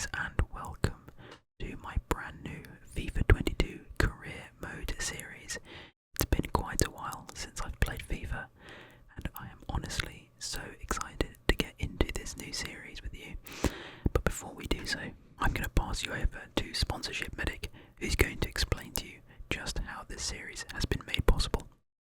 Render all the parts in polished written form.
guys, and welcome to my brand new FIFA 22 career mode series. It's been quite a while since I've played FIFA, and I am honestly so excited to get into this new series with you. But before we do so, I'm going to pass you over to Sponsorship Medic, who's going to explain to you just how this series has been made possible.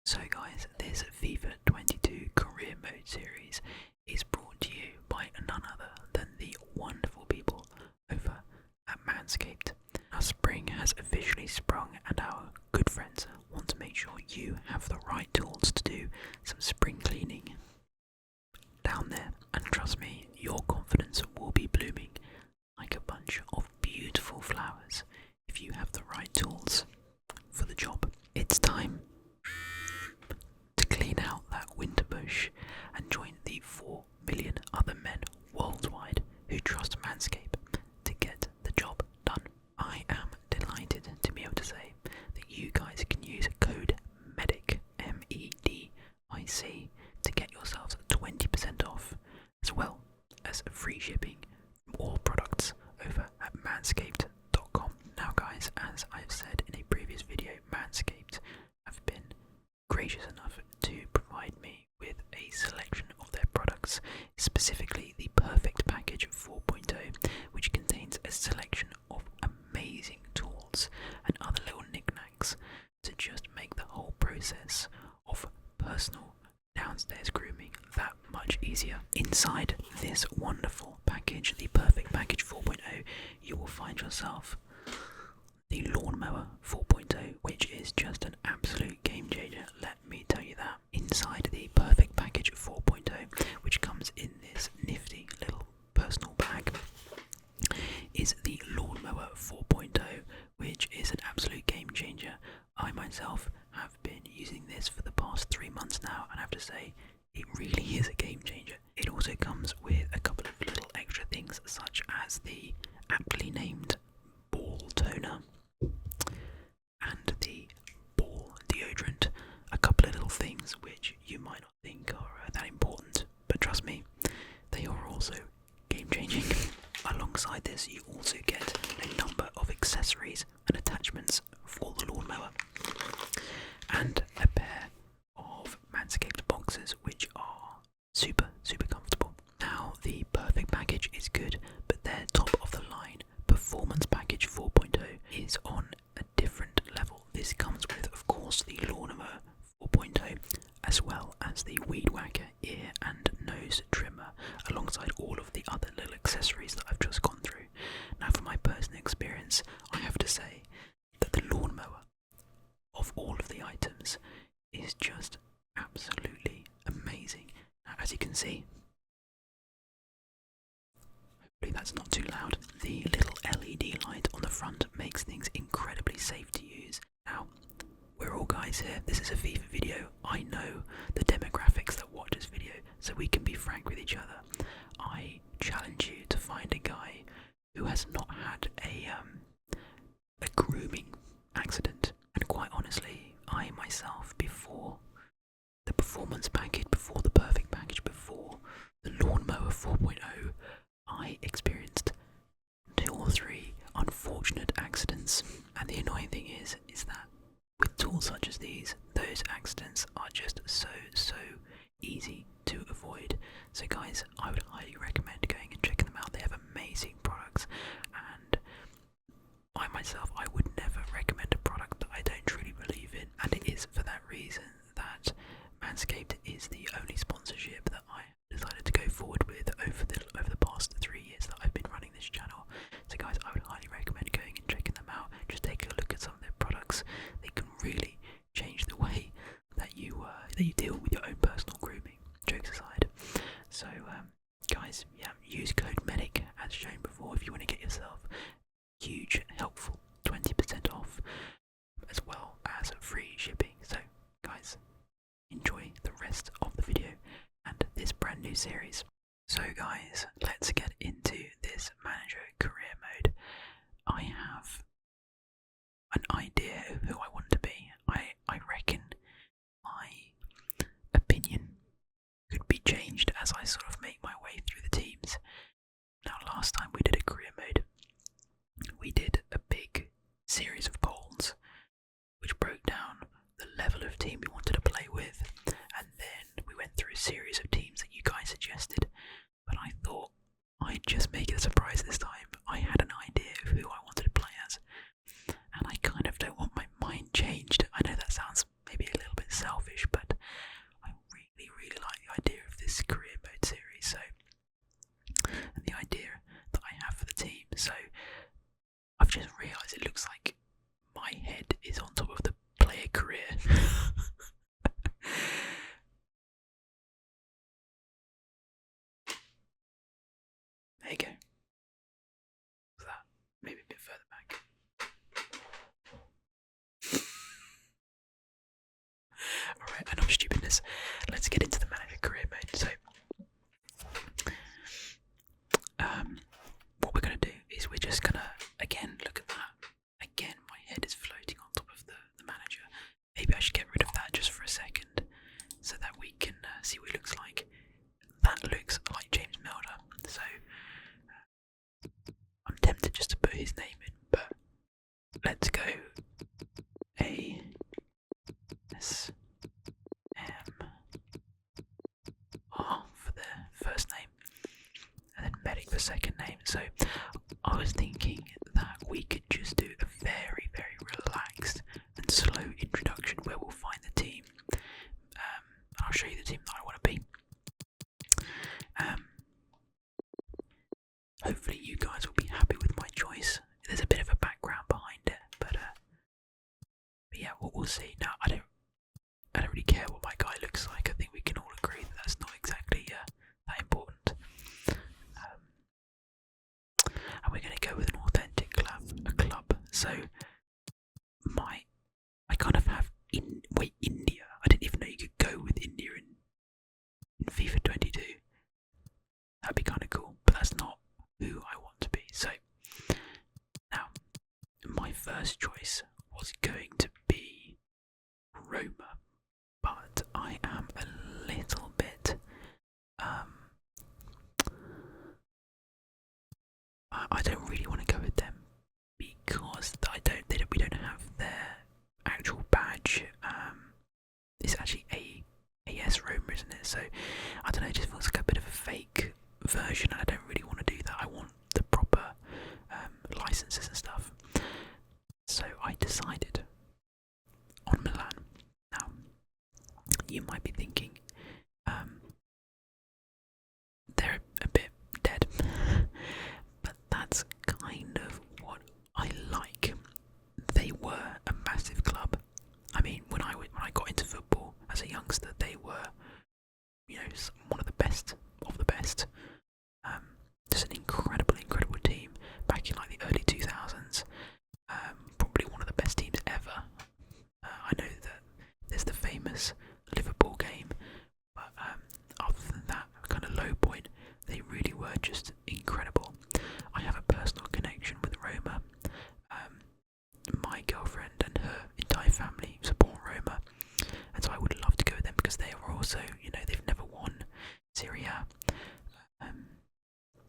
So guys, this FIFA 22 career mode series is brought to you by none other than the wonderful people over at MANSCAPED. Now spring has officially sprung and our good friends want to make sure you have the right tools to do some spring cleaning down there, and trust me, your confidence will be blooming like a bunch of beautiful flowers if you have the right tools for the job. It's time to clean out that winter bush and join the 4 million other men worldwide who trust Manscaped to get the job done. I am delighted to be able to say that you guys can use code MEDIC, MEDIC, to get yourselves 20% off, as well as free shipping from all products over at manscaped.com. Now guys, as I've said in a previous video, Manscaped have been gracious enough to provide me with a selection of their products, specifically the Perfect Package 4.0, which contains a selection of amazing tools and other little knickknacks to just make the whole process of personal downstairs grooming that much easier. Inside this wonderful package, the Perfect Package 4.0, you will find yourself the Lawnmower 4.0, which is just an absolute game changer, let me tell you that. Inside the Perfect Package 4.0, which comes in this nifty little personal bag, is the Lawnmower 4.0, which is an absolute game changer. I myself have been using this for the past 3 months now, and I have to say, it really is a game changer. It also comes with a couple of little extra things, such as the aptly named ball toner and the ball deodorant. A couple of little things which you might not think are that important, but trust me, they are also game changing. Alongside this, you also get a number of accessories and attachments for the lawnmower, and a pair of Manscaped boxes which are super comfortable. Now the Perfect Package is good, but their top of the line Performance Package 4.0 is on a different level. This comes with, of course, the Lawnmower 4.0, as well as the Weed Whacker ear and nose trimmer, alongside all of the other little accessories that I've just gone through. Now from my personal experience, I have to say that the Lawnmower of all of the items is just absolutely amazing. Now, as you can see, hopefully that's not too loud, the little LED light on the front makes things incredibly safe to use. Now, we're all guys here, this is a FIFA video, I know the demographics that watch this video, so we can be frank with each other. I challenge you to find a guy who has not had a grooming accident. And quite honestly, I myself, before the Performance Package, before the Perfect Package, before the Lawnmower 4.0, I experienced 2 or 3 unfortunate accidents. And the annoying thing is that with tools such as these, those accidents are just so easy to avoid. So guys, I would highly recommend going and checking them out. They have amazing products, and I myself, I would never recommend a product that I don't truly believe in, and it is for that reason that Manscaped is the only sponsorship that I decided to go forward with over the past 3 years that I've been running this channel. So guys, I would highly recommend going and checking them out. Just take a look at some of their products. They can really change the way that you deal with your own personal grooming, jokes aside. So guys, yeah, use code MEDIC as shown before if you want to get yourself huge helpful 20% off, as well as free shipping. So guys, enjoy the rest of the video and this brand new series. So guys, let's get into this manager career mode. I have an idea of who I want to be. I reckon my opinion could be changed as I sort of make my way through the teams. Now last time we did a career mode, series of polls which broke down the level of team we wanted to play with, and then we went through a series of teams that you guys suggested. But I thought I'd just make it a surprise this time. I had an idea of who I wanted to play as, and I kind of don't want my mind changed. I know that sounds maybe a little bit selfish, but I really, really like the idea of this career mode series, so, and the idea that I have for the team. So I've just realised it looks like my head is on top of the player career. There you go. What's that? Maybe a bit further back. Alright, enough stupidness. Let's get into the manager career mode. So, what we're going to do is we're just going to, again, look at that. Again, my head is floating on top of the manager. Maybe I should get rid of that just for a second so that we can see what he looks like. That looks like James Milner, so I'm tempted just to put his name in, but let's go A-S-M-R for the first name, and then Medic for second name. So I was thinking that we could just do a very, very relaxed and slow introduction where we'll find the team. I'll show you the team that I want to be. Hopefully you guys will be happy with my choice. There's a bit of a background behind it, but yeah, we'll see. Now I don't really care what my guy looks like. I think we can all agree that that's not exactly that important. And we're going to go with an authentic club. So I kind of have India. I didn't even know you could go with India in FIFA 22. That'd be kind of cool, but that's not who I want to be. So now my first choice was going to be Roma, but I am a little bit I don't really want to go with them because we don't have their actual badge. It's actually AS Roma, isn't it? So I don't know, it just feels like a bit of a fake version, and I don't really want to do that. I want the proper licenses and stuff. So I decided on Milan. Now, you might be thinking, they're a bit dead, but that's kind of what I like. They were a massive club. I mean, when I got into football as a youngster, they were, one of the best of the best. Just an incredible team back in like the early 2000s. Probably one of the best teams ever. I know that there's the famous Liverpool game, but other than that kind of low point, they really were just incredible. I have a personal connection with Roma. My girlfriend and her entire family support Roma, and so I would love to go with them because they are also, they've never won Serie A.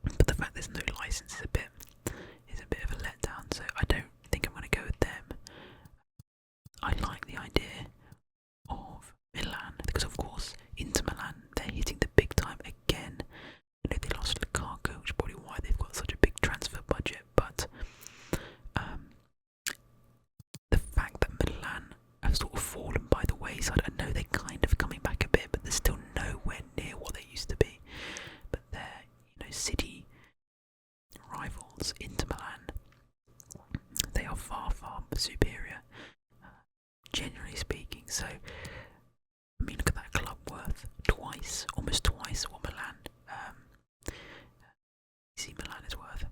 But the fact there's no license is a bit of a letdown, so I don't think I'm going to go with them. I like the idea of Milan because, of course, Inter Milan, they're hitting the big time again. They lost Lukaku, which is probably why they've got such a big transfer budget, but the fact that Milan have sort of fallen by the wayside, I know they're kind of coming back a bit, but they're still nowhere near what they used to be. But they're, city rivals, Inter Milan, they are far, far superior, generally speaking. So, I mean, look at that club worth almost twice what Milan, Milan is worth.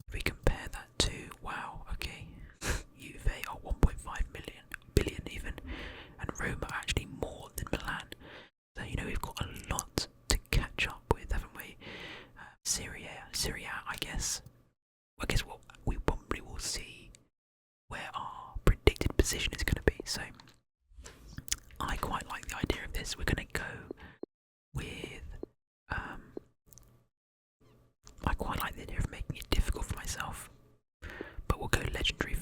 If we compare that to, Juve are 1.5 billion even, and Roma are actually more than Milan. So, we've got a lot to catch up with, haven't we? Serie A, I guess what we probably will see where our predicted position is going to be. So I quite like the idea of this. We're going to go with I quite like the idea of making it difficult for myself, but we'll go legendary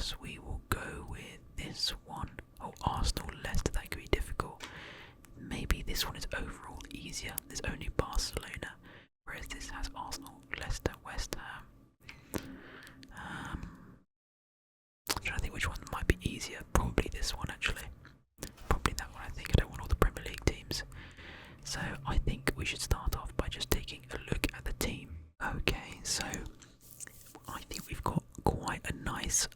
perhaps we will go with this one. Oh, Arsenal, Leicester, that could be difficult. Maybe this one is overall easier. There's only Barcelona, whereas this has Arsenal, Leicester, West Ham. I'm trying to think which one might be easier. Probably this one, actually. Probably that one, I think. I don't want all the Premier League teams. So I think we should start off by just taking a look at the team. Okay, so I think we've got quite a nice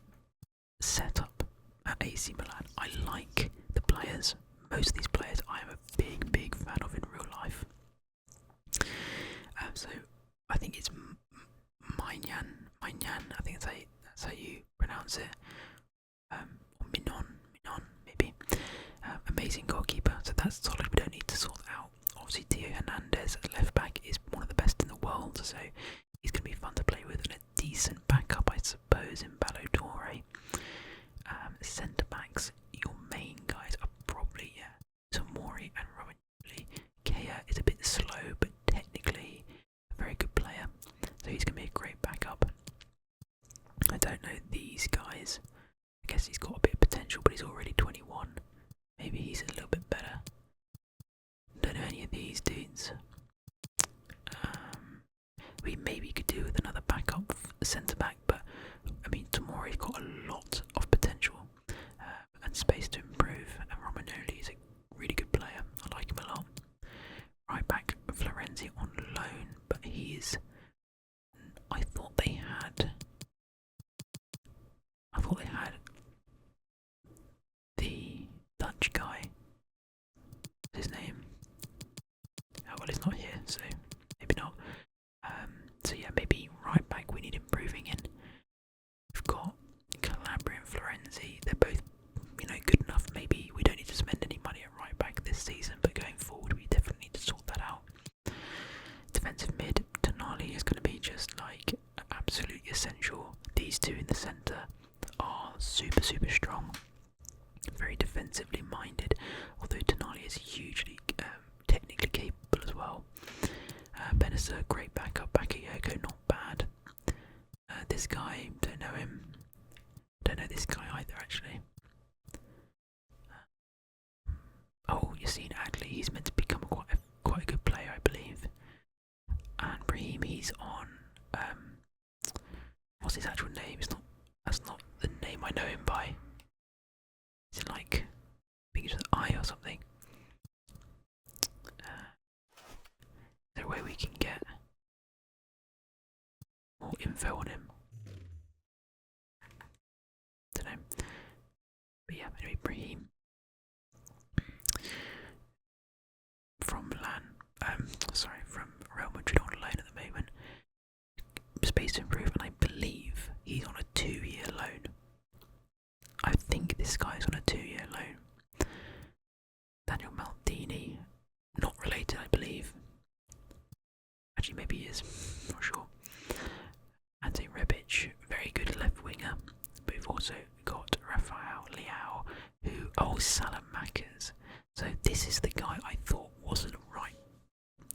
setup at AC Milan. I like the players. Most of these players I am a big fan of in real life. So I think it's Milan, I think that's how you pronounce it. Or Milan, maybe. Amazing goalkeeper, so that's solid. We don't need to sort that out. Obviously, Theo Hernandez at left back is one of the best in the world, so he's going to be fun to play with, and a decent backup, I suppose, in Ballo-Dore. Centre backs, your main guys are probably Tomori and Romagnoli. Kea is a bit slow, but technically a very good player, so he's going to be a great backup. I don't know these guys. I guess he's got a bit of potential, but he's already 21. Maybe he's a little bit better. Don't know any of these dudes. We maybe could do with another backup centre back, but I mean Tomori's got a lot of potential and space to improve, and Romagnoli is a really good player. I like him a lot. Right back, Florenzi on loan, but he's. I thought they had the Dutch guy. What's his name? Oh well, he's not here, so maybe not. So yeah, maybe right back we need improving in. We've got Calabria and Florenzi. They're both, good enough. Maybe we don't need to spend any money at right back this season, but going forward we definitely need to sort that out. Defensive mid, Tonali is going to be just like absolutely essential. These two in the centre are super strong, very defensively minded, although Tonali is hugely technically capable as well. Benacer, great backup. Bakayoko, not bad. This guy, don't know him. Don't know this guy either, actually. Oh, Yassine Adli, he's meant to become quite a good player, I believe. And Brahim, he's on. What's his actual name? That's not the name I know him by. Is it like begins with I or something? Is there a way we can get more info on him? Don't know. But yeah, anyway, Brahim from Milan. From Real Madrid on loan at the moment. Space to improve, and I believe he's on a 2-year loan. I think this guy's on a 2-year loan. Daniel Maldini, not related, I believe. Actually, maybe he is. Not sure. Ante Rebic, very good left winger. But we've also got Rafael Leao, Salamanca's. So this is the guy I thought wasn't right.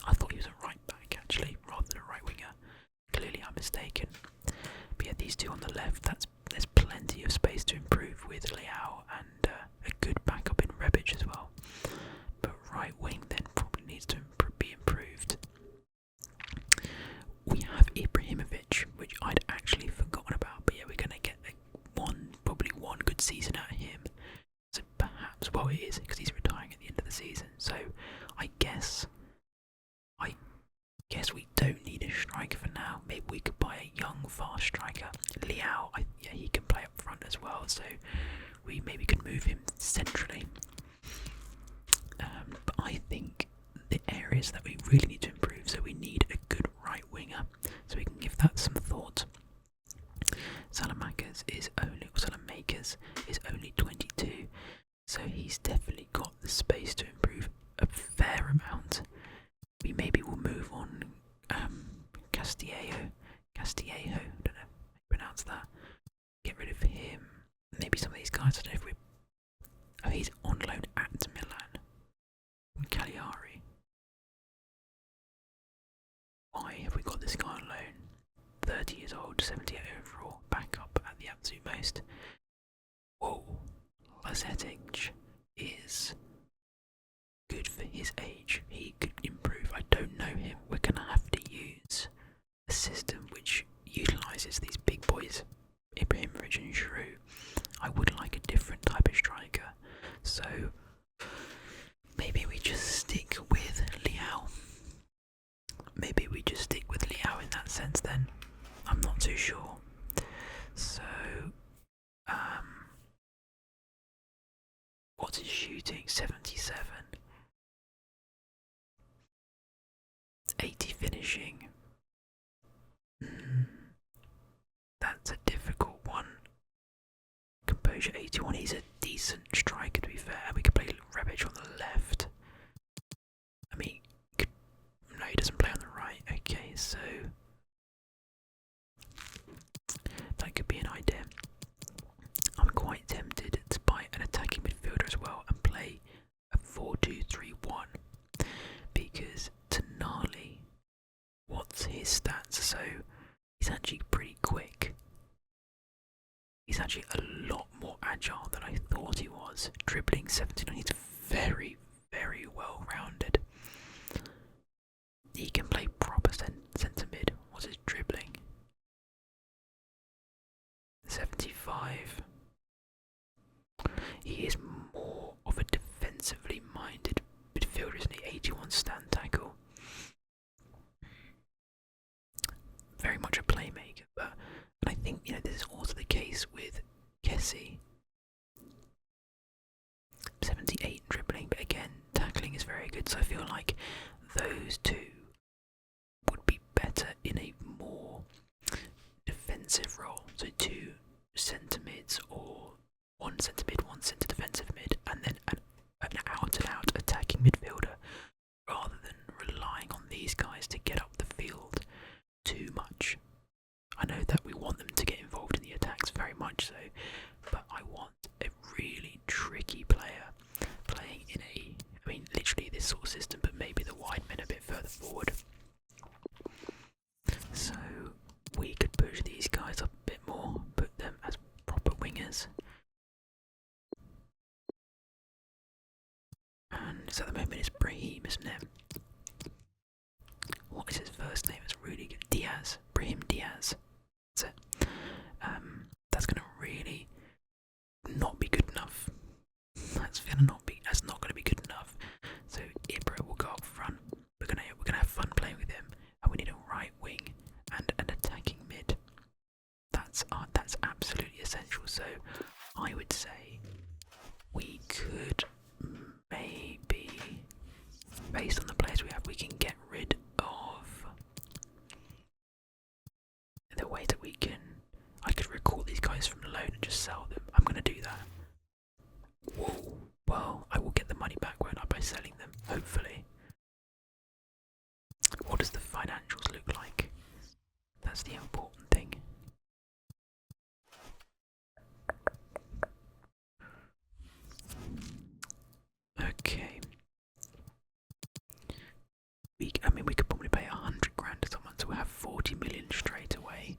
I thought he was a right back actually, rather than a right winger. Clearly I'm mistaken. But yeah, these two on the left, there's plenty of space to improve with Leao and a good backup in Rebic as well. But right wing then probably needs to be improved. We have Ibrahimovic, which I'd actually forgotten about, but yeah, we're going to get probably one good season out of him. So perhaps, well, it is because he's retiring at the end of the season. So I guess we don't need a striker for now. Maybe we could buy a young, fast striker. Leao, he can play up front as well, so we maybe could move him centrally. But I think the areas that we really need to improve, so we need a good right winger, so we can give that some thought. Salamanca's is only 22, so he's definitely got the space to improve a fair amount. We maybe will move on Castillejo, I don't know how you pronounce that. Get rid of him. Maybe some of these guys, I don't know if he's on loan at Milan. Cagliari. Why have we got this guy on loan? 30 years old, 78 overall, backup at the absolute most. Aesthetic is good for his age. He could improve. I don't know him. We're going to have to use a system which utilises these big boys, Ibrahimovic and Giroud. I would like a different type of striker. So maybe we just stick with Liao. Maybe we just stick with Liao in that sense then. I'm not too sure. So, what's his shooting? 77. 80 finishing. That's a difficult one. Composure 81. He's a decent striker to be fair. We could play Rebic on the left. I mean, no, he doesn't play on the right. Okay, so that could be an idea. I'm quite tempted to buy an attacking midfielder as well and play a 4-2-3-1 because Tonali, what's his stats? So he's actually pretty quick. He's actually a lot more agile than I thought he was. Dribbling 79, he's very, very well rounded. He can play proper centre mid. What's his dribbling? 75. He is more of a defensively minded midfielder, isn't he? 81 stand tackle. Very much a playmaker, but I think this is also the case with Kessie. 78 dribbling, but again, tackling is very good. So I feel like those two would be better in a more defensive role. So 2 centre mids, or 1 centre mid, 1 centre defensive mid, and then an out and out attacking midfielder, rather than relying on these guys to get up the field too much. I know that we want them to get involved in the attacks very much so, but I want a really tricky player playing in literally this sort of system, but maybe the wide men a bit further forward. So we could push these guys up a bit more, put them as proper wingers. And so at the moment it's Brahim, isn't it? What is his first name? It's really good. Diaz. Brahim Diaz. That's it. That's going to really not be good enough. That's not going to be good enough. So Ibra will go up front. We're gonna have fun playing with him, and we need a right wing and an attacking mid. That's absolutely essential. So I would say we could maybe, based on the players we have, we can get rid of the way that I could recall these guys from loan and just sell them. I'm going to do that. Whoa. Well, I will get the money back, won't I, by selling them, hopefully. What does the financials look like? That's the important thing. Okay. We could probably pay 100 grand to someone, so we'll have 40 million straight away.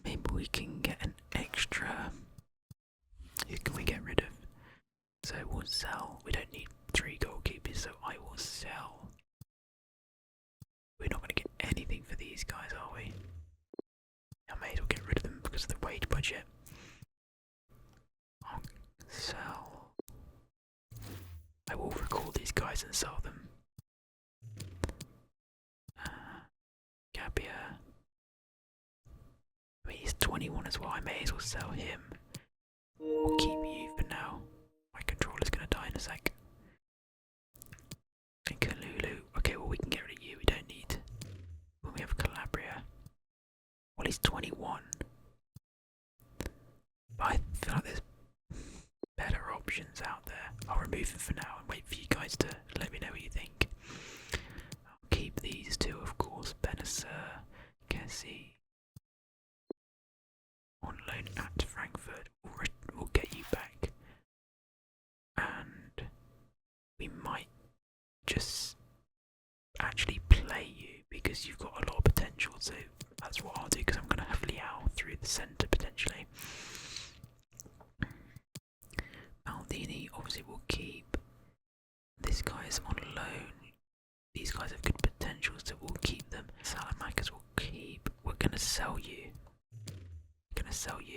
Maybe we can get an extra. Who can we get rid of? So we'll sell. We don't need 3 goalkeepers, so I will sell. We're not going to get anything for these guys, are we? I may as well get rid of them because of the wage budget. I'll sell. I will recall these guys and sell them. Gabia. He's 21 as well. I may as well sell him. We'll keep you for now. My controller's going to die in a sec. And Kalulu. Okay, well, we can get rid of you. We don't need. When we have Calabria. Well, he's 21. But I feel like there's better options out there. I'll remove him for now and wait for you guys to let me know what you think. I'll keep these two, of course. Benacer, Kessie. On loan at Frankfurt. We'll get you back. And we might just actually play you because you've got a lot of potential. So that's what I'll do, because I'm going to have Liao through the centre potentially.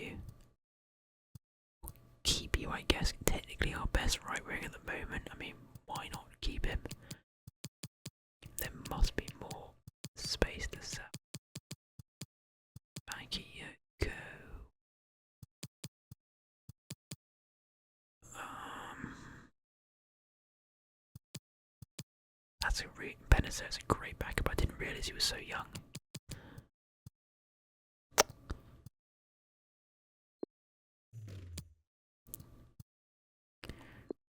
you. Keep you, I guess. Technically our best right wing at the moment. I mean, why not keep him? There must be more space to sell. Back you go. That's a Benacer's a great backup. I didn't realise he was so young.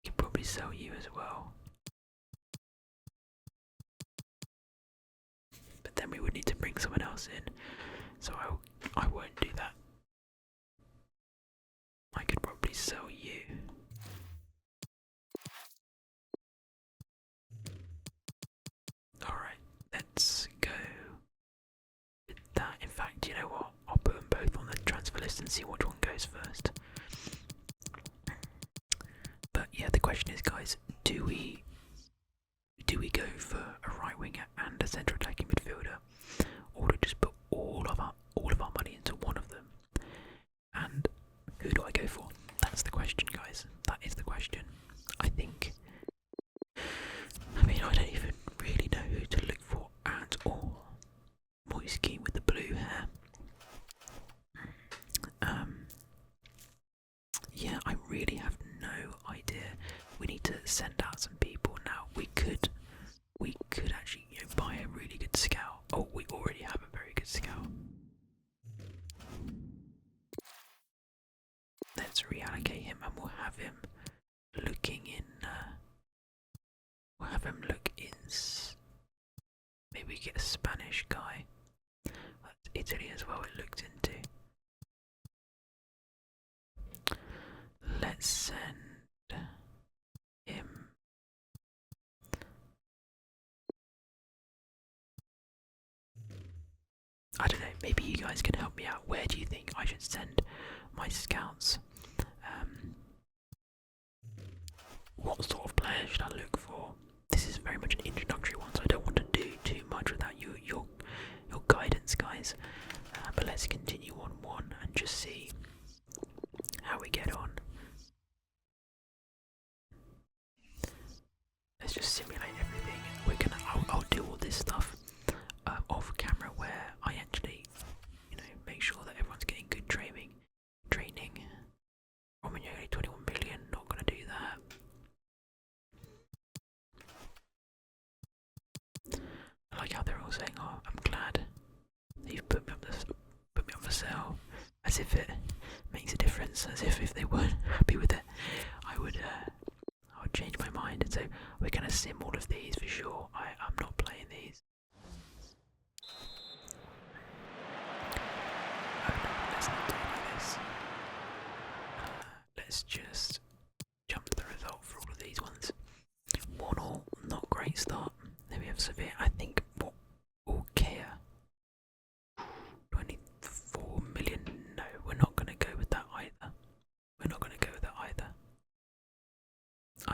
Could probably sell you as well. But then we would need to bring someone else in. So I won't do that. I could probably sell you. Alright, let's go with that. In fact, you know what? I'll put them both on the transfer list and see which one goes first. But yeah, the question is, guys, do we go for a right winger and a central attacking midfielder, or do we just put all of our money into one of them? And who do I go for? That's the question, guys. That is the question. I don't even really know who to look for at all. Moisky with the blue hair. Yeah, I really have no idea. We need to send out some people now. We could actually, buy a really good scout. Oh, we already have a very good scout. Let's reallocate him, and we'll have him looking in. We'll have him look in. Maybe we get a Spanish guy. That's Italy as well. It looked into. Let's send him. I don't know, maybe you guys can help me out. Where do you think I should send my scouts? What sort of players should I look for? This is very much an introductory one, so I don't want to do too much without your guidance, guys. But let's continue on one and just see how we get on. Let's just simulate everything. I'll do all this stuff off camera, where I actually, make sure that everyone's getting good training. Romagnoli 21 million, not gonna do that. I like how they're all saying, "Oh, I'm glad that you've put me up for sale," as if it makes a difference. As if they weren't happy with it, I would change my mind. And so we're gonna sim all of these for sure. I'm not playing these. Oh no, let's not do it like this. Let's just jump to the result for all of these ones. 1-1, not great start. Then we have Sevilla. I think what? Kea. 24 million. No, we're not gonna go with that either.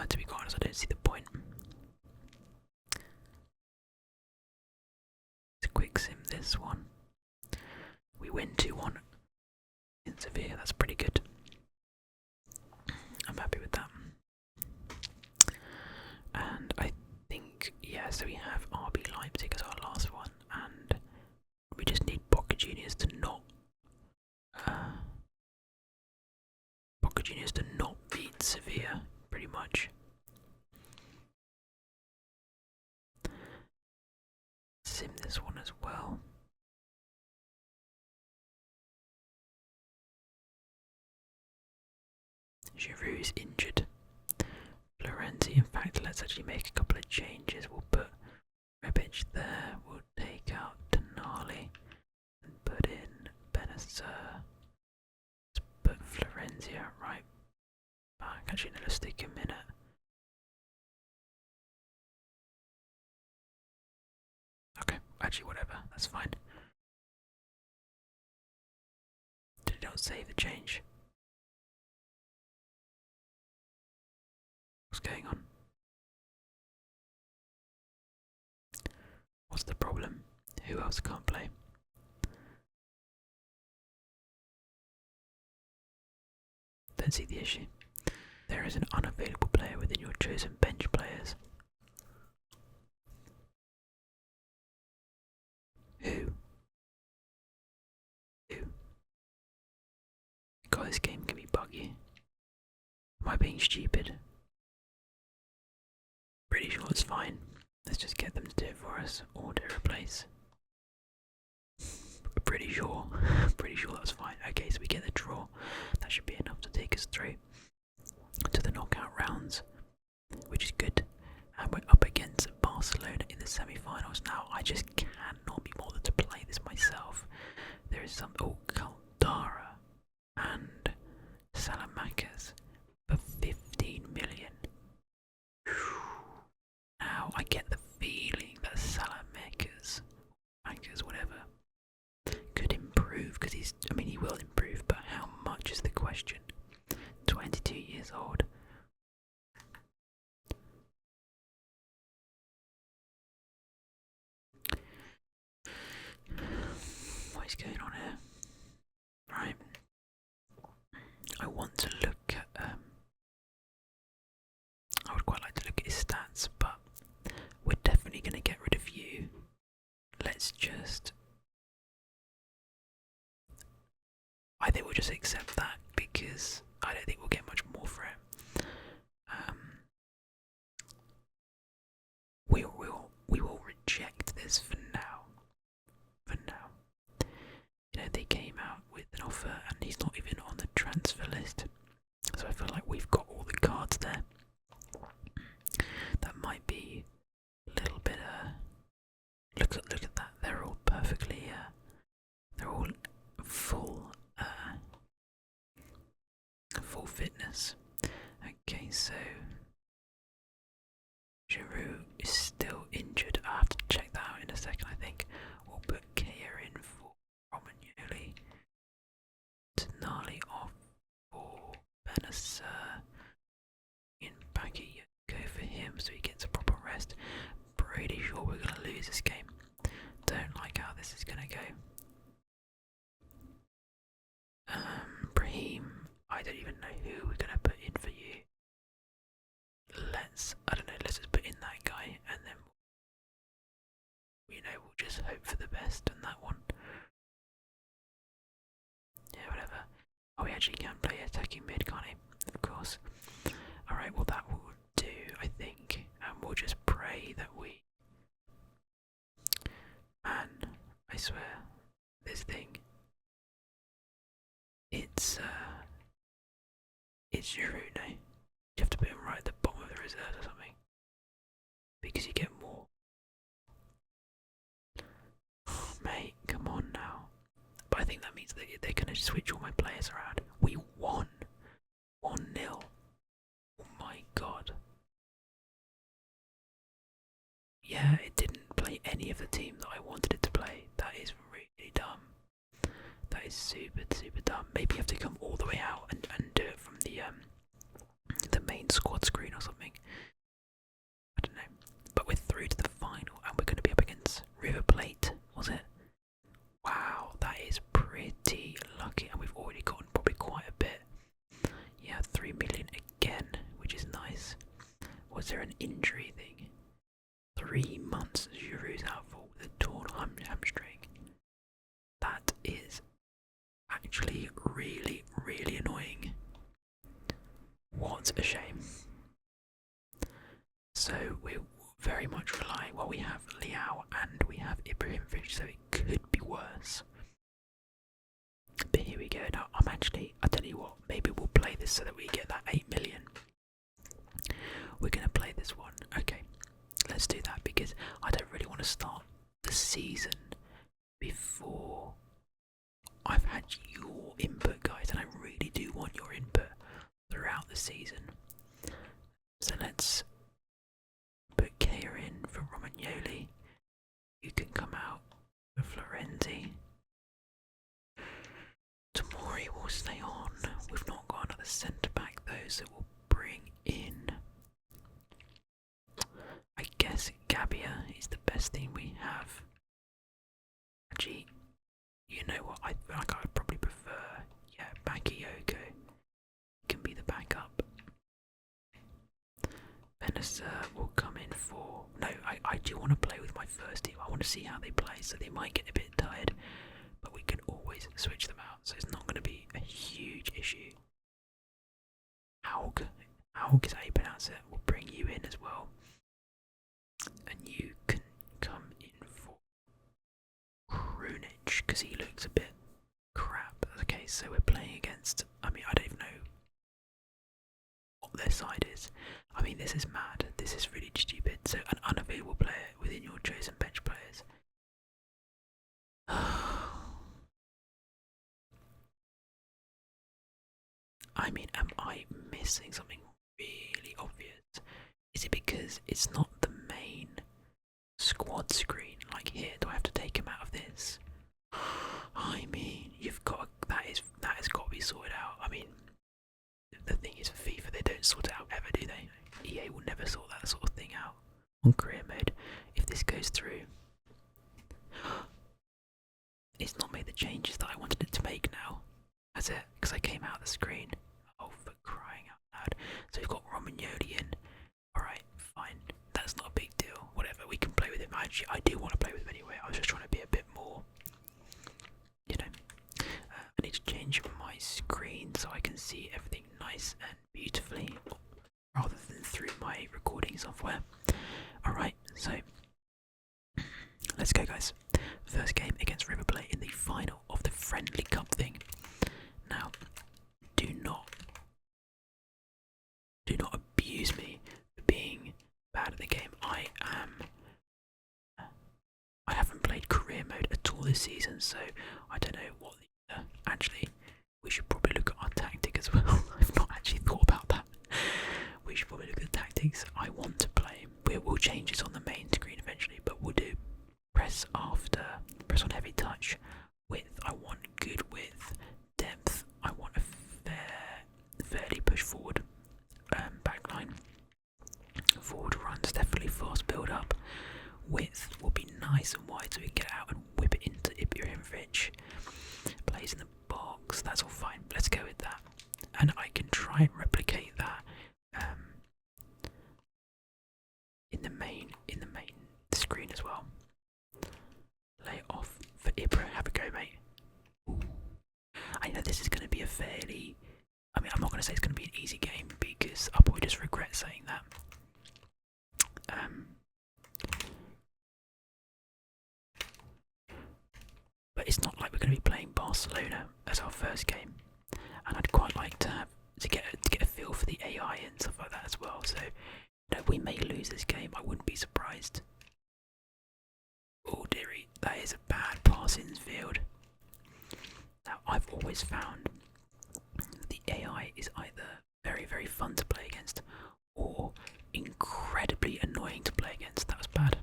To be quite honest, I don't see the point. It's a quick sim, this one. We win 2-1 in Sevilla, that's pretty good. I'm happy with that. And I think, yeah, so we have RB Leipzig as our last one, and we just need Boca Juniors to not beat Sevilla, pretty much. Sim this one as well. Giroud is injured. Florenzi, in fact, let's actually make a couple of changes. We'll put Rebic there, we'll take out Denali and put in Benacer. Let's put Florenzi out right back. Actually, no, let's take a minute. Okay, actually, whatever, that's fine. Did it not save the change? What's going on? What's the problem? Who else can't play? Don't see the issue. There is an unavailable player within your chosen bench players. Who? God, this game can be buggy. Am I being stupid? Pretty sure it's fine. Let's just get them to do it for us. Order replace. Pretty sure. Pretty sure that's fine. Okay, so we get the draw. That should be enough to take us through to the knockout rounds, which is good. And we're up against Barcelona in the semi-finals now. I just cannot be bothered to play this myself. There is some Caldara and Salamanca's for 15 million. Now I get the feeling that Salamanca's, whatever, could improve because he will improve, but how much is the question? 22 years old. What is going on here? Right. I want to look at I would quite like to look at his stats, but we're definitely going to get rid of you. Let's just, I think we'll just accept that because I don't think we'll get much more for it. We will reject this for now. You know, they came out with an offer and he's not even on the transfer list. So I feel like we've got all the cards there. That might be a little bit look at that. They're all perfectly they're all full fitness. Okay, so Giroud is still injured. I have to check that out in a second. I think we'll put Kea in for Romagnoli, Tonali off for Benacer, in Baggy go for him so he gets a proper rest. Pretty sure we're going to lose this game. Don't like how this is going to go. Brahim, I don't even know who we're going to put in for you. Let's just put in that guy and then, we'll just hope for the best on that one. Yeah, whatever. Oh, he actually can play attacking mid, can't he? Of course. Alright, well that will do, I think. And we'll just pray that we... Man, I swear, this thing... It's Giroud now. You have to put him right at the bottom of the reserves or something. Because you get more. Oh, mate, come on now. But I think that means that they're going to switch all my players around. We won. 1-0. Oh my god. Yeah, it didn't play any of the team that I wanted it to play. That is really dumb. That is super dumb. Maybe you have to come all the way out and do it from the main squad screen or something. I don't know. But we're through to the final and we're going to be up against River Plate, was it? Wow, that is pretty lucky, and we've already gotten probably quite a bit. Yeah, 3 million again, which is nice. Was there an injury thing? 3 months Giroud's out for with a torn hamstring. That is actually really annoying. What a shame. So we're very much relying, well, we have Liao and we have Ibrahimovic, so it could be worse. But here we go. Now I tell you what, maybe we'll play this so that we get that 8 million. We're going to play this one. Okay, let's do that because I don't really want to start the season before I've had your input, guys, and I really do want your input throughout the season. So let's put Kea in for Romagnoli. You can come out for Florenzi. Tomori will stay on. We've not got another centre back though, so we'll bring in, I guess, Gabia is the best thing we have. Actually, you know what, I feel like I would probably prefer, Bakayoko. You can I do want to play with my first team. I want to see how they play, so they might get a bit tired, but we can always switch them out, so it's not going to be a huge issue. Haug is how you pronounce it. We'll bring you in as well, and you can come in for Krunic because he looks a bit crap. Okay, so we're playing against. I mean, I don't even know what their side is. I mean, this is mad. This is really stupid. So, an unavailable player within your chosen bench players. I mean, am I missing something really obvious? Is it because it's not the main squad screen? Like here, do I have to take him out of this? I mean, you've got that has got to be sorted out. I mean, the thing is, for FIFA, they don't sort it out ever, do they? EA will never sort that sort of thing out on career mode. If this goes through, it's not made the changes that I wanted it to make now, has it? Because I came out of the screen. Oh, for crying out loud. So we've got Romagnoli in. Alright, fine. That's not a big deal. Whatever, we can play with him. Actually, I do want to play with him anyway. I was just trying to be a bit more, you know. I need to change my screen so I can see everything nice and beautifully, rather than through my recording software. Alright, so let's go, guys. First game against River Plate in the final of the Friendly Cup thing. Now, do not abuse me for being bad at the game. I haven't played career mode at all this season, so I don't know what the actually, we should probably look at our tactic as well. I've not actually thought about that. We should probably look at the tactics I want to play. We'll change this on the main screen eventually, but we'll do press after, press on heavy touch, width, I want good width, depth, I want a fairly push forward backline, forward runs, definitely fast build up, width will be nice and wide so we can get out and whip it into Ibrahimovic, plays in the box, that's all fine, let's go with that, and I can try and replicate that in the main screen as well. Lay it off for Ibra. Have a go, mate. Ooh. I know this is going to be a fairly... I mean, I'm not going to say it's going to be an easy game because I'll probably just regret saying that. But it's not like we're going to be playing Barcelona as our first game, and I'd quite like to get a feel for the AI and stuff like that as well. So, you know, we may lose this game. I wouldn't be surprised. Oh dearie, that is a bad pass in field. Now, I've always found the AI is either very, very fun to play against or incredibly annoying to play against. That was bad.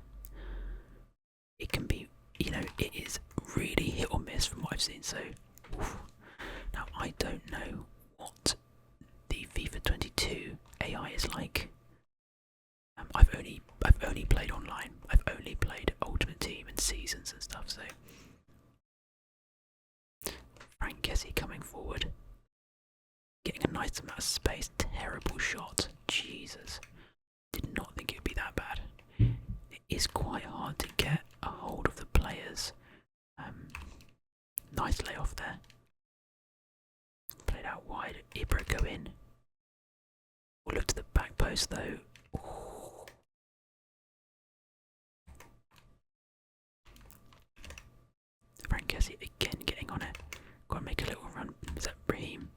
It can be, you know, it is really hit or miss from what I've seen. So, oof. Now I don't know what the FIFA 22 AI is like. I've only played online. I've only played Ultimate Team and Seasons and stuff. So, Frank Kessie coming forward, getting a nice amount of space. Terrible shot. Jesus, did not think it would be that bad. It is quite hard to get a hold of the players. Nice layoff there. Played out wide. Ibra go in. We'll look to the back post though. Ooh. Frank Kessie again getting on it. Got to make a little run. Is that Brahim?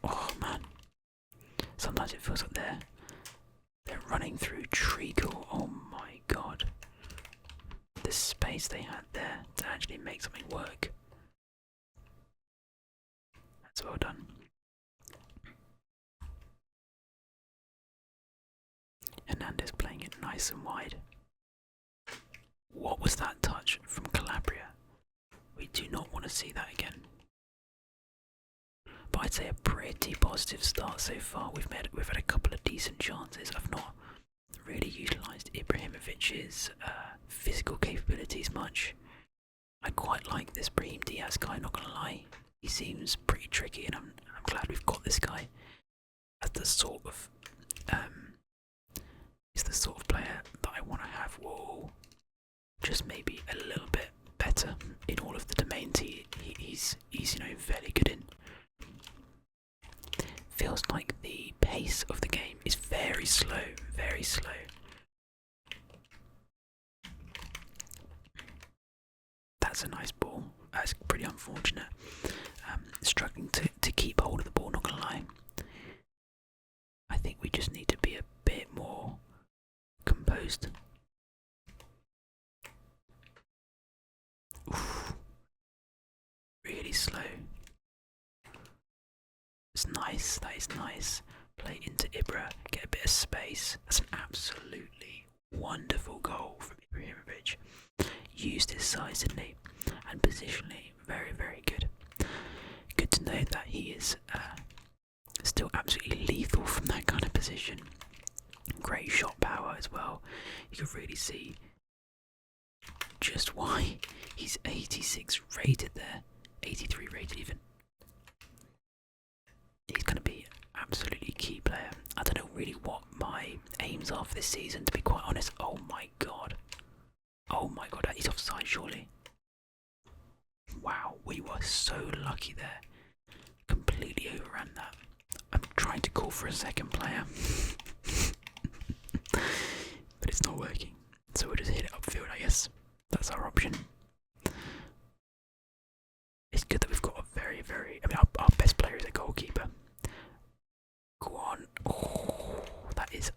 Oh man. Sometimes it feels like they're running through treacle. Oh my god. The space they had there to actually make something work. That's well done. Hernandez playing it nice and wide. What was that touch from Calabria? We do not want to see that again. But I'd say a pretty positive start so far. We've had a couple of decent chances. I've not really utilised Ibrahimovic's physical capabilities much. I quite like this Brahim Diaz guy, not gonna lie. He seems pretty tricky, and I'm glad we've got this guy as the sort of he's fairly good in. Feels like the pace of the game is very slow, very slow. That's a nice ball. That's pretty unfortunate. Struggling to keep hold of the ball, not gonna lie. I think we just need to be a bit more composed. Oof. Really slow. It's nice, that is nice. Play into Ibra, get a bit of space. That's an absolutely wonderful goal from Ibrahimovic. Used his size, didn't he? And positionally, very, very good. Good to know that he is still absolutely lethal from that kind of position. Great shot power as well. You can really see just why he's 86 rated there. 83 rated even. He's going to be an absolutely key player. I don't know really what my aims are for this season, to be quite honest. Oh my god. Oh my god, he's offside surely. Wow, we were so lucky there. Completely overran that. I'm trying to call for a second player. But it's not working. So we'll just hit it upfield, I guess. That's our option. It's good that we've got a very, our best player is a goalkeeper. Go on. Oh, that is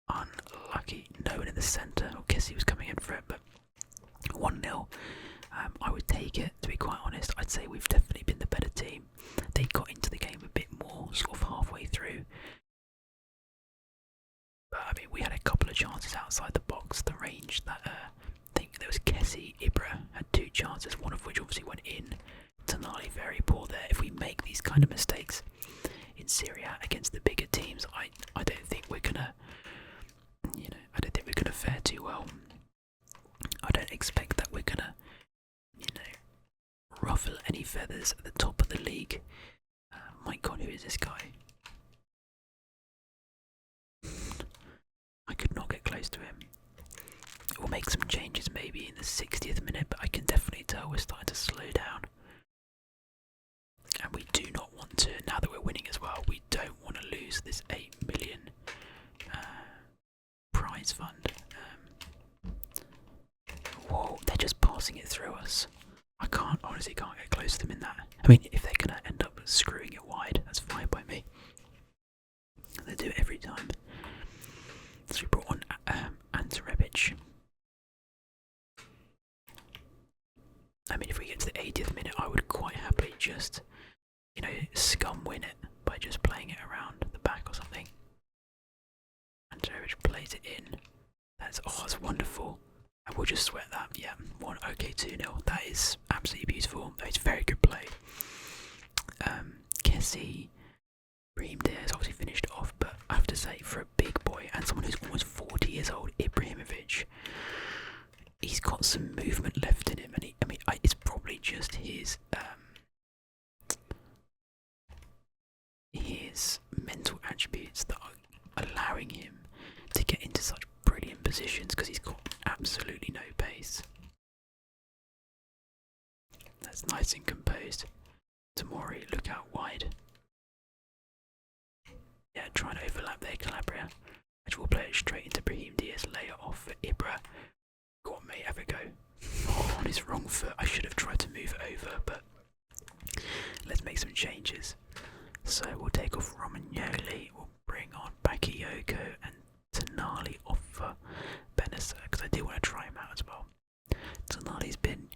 unlucky. No one in the centre. I guess he was coming in for it, but 1-0. I would take it, to be quite honest. I'd say we've definitely been the better team. They got into the game a bit more, sort of halfway through. But I mean, we had a couple of chances outside the box. The range that I think there was Kessie, Ibra had 2 chances, one of which obviously went in. Tonali very poor there. If we make these kind of mistakes in Serie A against the bigger teams, I don't think we're gonna, I don't think we're gonna fare too well. I don't expect that we're gonna, ruffle any feathers at the top of the league. My god, who is this guy? I could not get close to him. We'll make some changes maybe in the 60th minute, but I can definitely tell we're starting to slow down. And we do not want to, now that we're winning as well, we don't want to lose this 8 million prize fund. Whoa, they're just passing it through us. I honestly can't get close to them in that. I mean, if they're going to end up screwing it wide, that's fine by me. They do it every time. So we brought on Ante Rebic. I mean, if we get to the 80th minute, I would quite happily just, scum win it by just playing it around the back or something. Ante Rebic plays it in. That's wonderful. And we'll just sweat that. Yeah, 2-0. That is absolutely beautiful. It's very good play. Kessie, Brahim Diaz obviously finished off, but I have to say, for a big boy and someone who's almost 40 years old, Ibrahimovic, he's got some movement left in him, and it's probably just his mental attributes that are allowing him to get into such brilliant positions, because he's got absolutely no pace. That's nice and composed. Tamori, look out wide. Yeah, trying to overlap there, Calabria. Which will play it straight into Brahim Diaz, lay it off for Ibra. Go on, mate, have a go. Oh, on his wrong foot. I should have tried to move it over, but let's make some changes. So we'll take off Romagnoli, we'll bring on Bakayoko and Tonali off for Benessa, because I do want to try him out as well. Tonali's been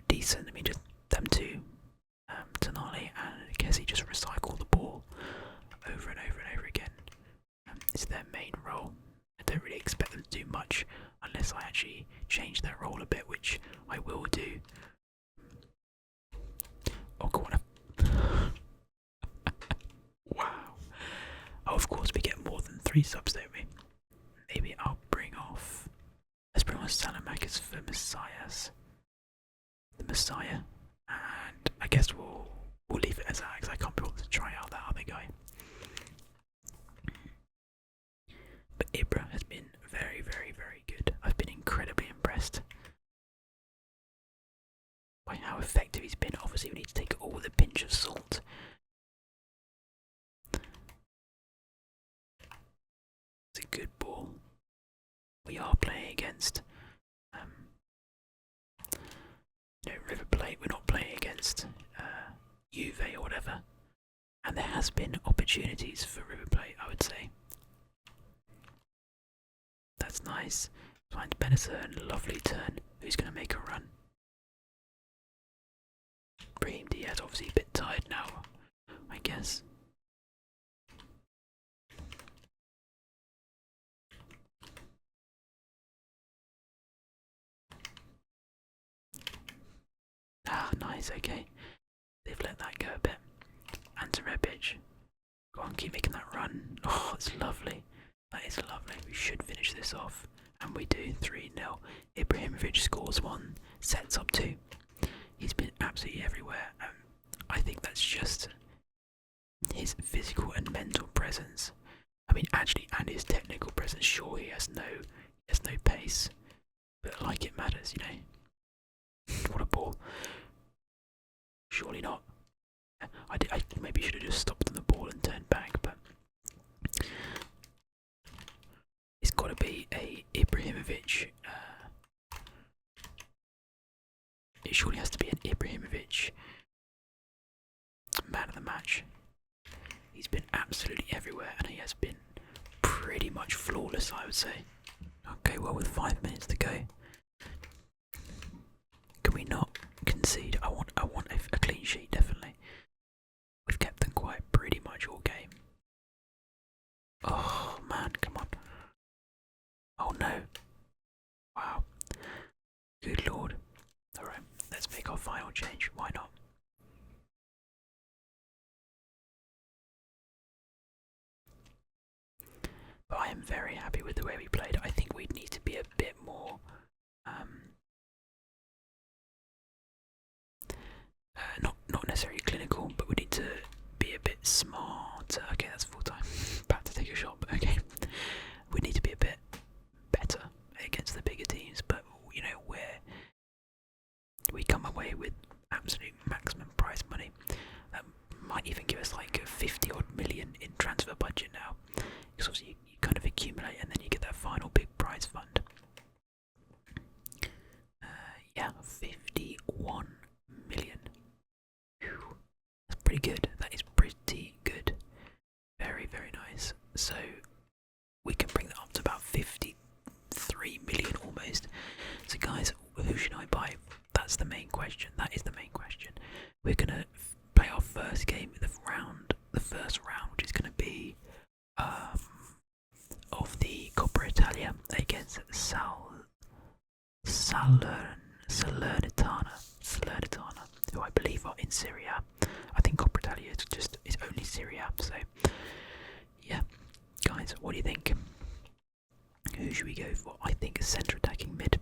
decent. I mean, just them two, Tonali and Kessie, just recycle the ball over and over and over again. It's their main role. I don't really expect them to do much unless I actually change their role a bit, which I will do. Oh, go on. Wow. Oh, of course, we get more than 3 subs, don't we? Maybe I'll bring off. Let's bring on Salamakis for the Messiah. And I guess we'll leave it as that, because I can't be able to try out that other guy. But Ibra has been very, very, very good. I've been incredibly impressed by how effective he's been. Obviously, we need to Juve or whatever. And there has been opportunities for River Plate, I would say. That's nice. Finds Benison, lovely turn. Who's going to make a run? Brahim Diaz, obviously a bit tired now, I guess. Ah, nice, okay. They've let that go a bit. Ante Rebic. Go on, keep making that run. Oh, it's lovely. That is lovely. We should finish this off. And we do 3-0. Ibrahimovic scores one, sets up two. He's been absolutely everywhere. I think that's just his physical and mental presence. I mean, actually, and his technical presence. Sure, he has no pace, but like it matters, you know. What a ball! Surely not. I maybe should have just stopped on the ball and turned back, but it's got to be a Ibrahimovic. It surely has to be an Ibrahimovic man of the match. He's been absolutely everywhere, and he has been pretty much flawless, I would say. Okay, well, with 5 minutes to go, can we not concede? I want a clean sheet, definitely. We've kept them quiet pretty much all game. Oh man, come on. Oh no. Wow. Good lord. Alright, let's make our final change. Why not? But I am very happy with the way we played. I think we'd need to be a bit more not necessarily clinical, but we need to be a bit smarter. Okay, that's full time. About to take a shot, but okay. We need to be a bit better against the bigger teams, but you know, we come away with absolute maximum prize money. That might even give us like 50 odd million in transfer budget now, because obviously you kind of accumulate and then you get that final big prize fund. Yeah, 51 million. Whew. That's pretty good. That is pretty good. Very, very nice. So we can bring that up to about 53 million almost. So guys, who should I buy? That's the main question. That is the main question. We're gonna play our first game of the first round, which is gonna be of the Coppa Italia against Salernitana, who I believe are in Serie A. I think Coppa Italia is only Serie A, so yeah. Guys, what do you think? Who should we go for? I think a centre attacking mid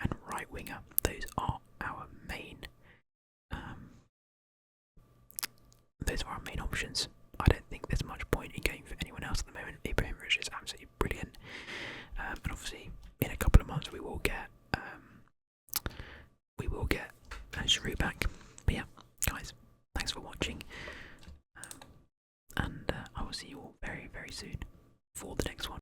and right winger. Those are our main options. I don't think there's much point in going for anyone else at the moment. Ibrahimovic is absolutely brilliant. And obviously in a couple of months we will get Giroud back. But yeah, guys, thanks for watching. And I will see you all very, very soon.